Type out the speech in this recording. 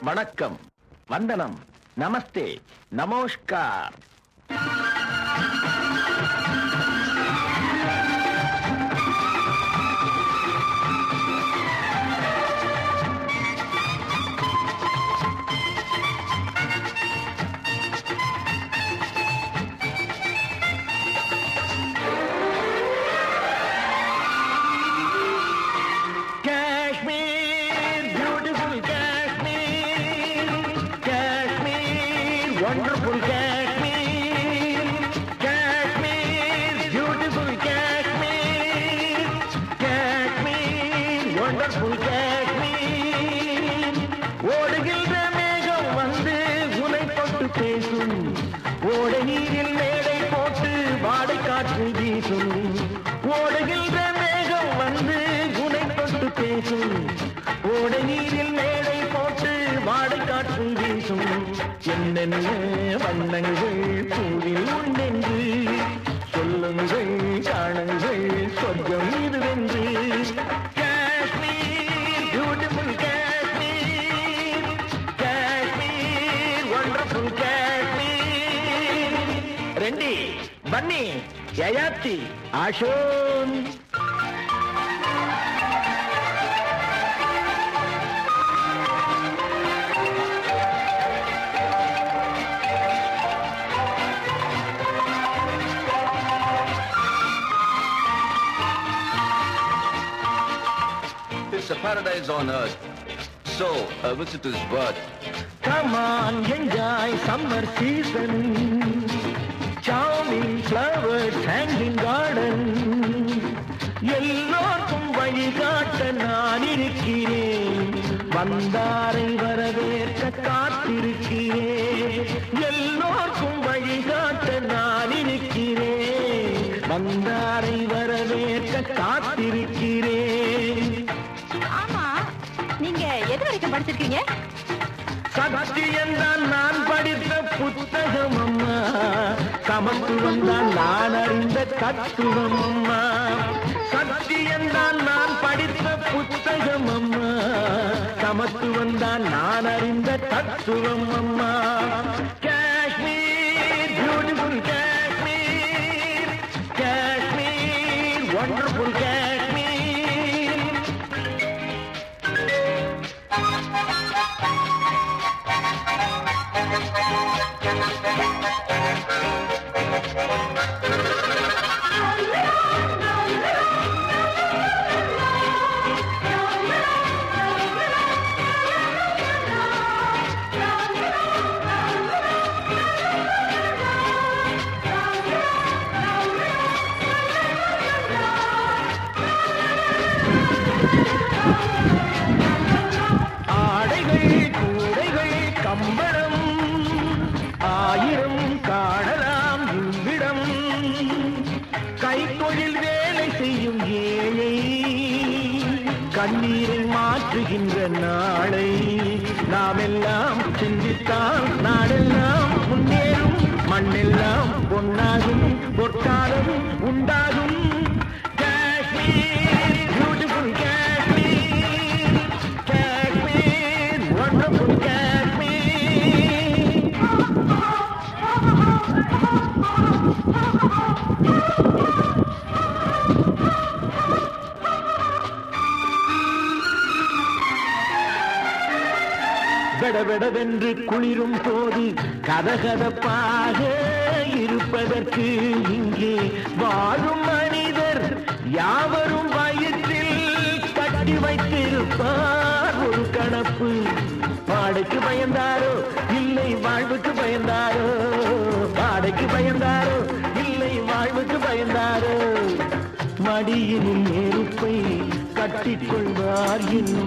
வணக்கம், வந்தனம், நமஸ்தே, namaskar. Wonderful Kashmir, Kashmir, beautiful Kashmir, Kashmir, wonderful Kashmir. ஓடுகின்ற மேகம் வந்து உனை தொட்டு பேசும், ஓடை நீரில் மேடை போட்டு வாடை காற்று வீசும். ஓடுகின்ற மேகம் வந்து உனை தொட்டு பேசும், ஓடை நீரில் மேடை போட்டு வாடை காற்று வீசும். என்னென்ன வண்ணங்கள் பூவில் உண்டென்று சொல்லுங்கள், காணுங்கள், சொர்க்கம் இதுவென்று. Kashmir, beautiful Kashmir, Kashmir, wonderful Kashmir. ரெண்டி, பன்னி, யயாத்தி, ஆஷோன். It's a paradise on earth, so a visitor's worth. Come on, enjoy summer season. Charming flowers hanging garden. எல்லோருக்கும் வழிகாட்ட நான் இருக்கிறேன், வந்தாரை வரவேற்க காத்திருக்கிறேன். எல்லோருக்கும் வழிகாட்ட நான் இருக்கிறேன், வந்தாரை வரவேற்க காத்திருக்கிறேன். நீங்க எது வரைக்கும் படிச்சிருக்கீங்க? சத்தியம் தான் நான் படித்த புத்தகம் அம்மா, சமத்துவம் தான் நான் அறிந்த தத்துவம் அம்மா. சத்தியம் தான் நான் படித்த புத்தகம் அம்மா, சமத்துவம் தான் நான் அறிந்த தத்துவம் அம்மா. Kashmir, beautiful Kashmir, Kashmir, wonderful Kashmir. ஆடைகள், கூடைகள், கம்பளம் ஆயிரம் காணலாம் இவ்விடம். கைத்தொழில் வேலை செய்யும் ஏழை கண்ணீரை மாற்றுகின்ற நாளை நாம் எல்லாம் சிந்தித்தால் நாடெல்லாம் முன்னேறும், மண்ணெல்லாம் பொன்னாகும், பொற்காலம் உண்டாகும். Kashmir, beautiful Kashmir, Kashmir, wonderful Kashmir. வெடவெடவென்று குளிரும் போது கதகதப்பாக இருப்பதற்கு இங்கே வாழும் மனிதர் யாவரும் வயிற்றில் கட்டி வைத்திருப்பார் ஒரு கணப்பு. பாடைக்கு பயந்தாரோ இல்லை வாழ்வுக்கு பயந்தாரோ, பாடைக்கு பயந்தாரோ இல்லை வாழ்வுக்கு பயந்தாரோ. மடியினில் நெருப்பை கட்டிக்கொள்வார் இன்னும்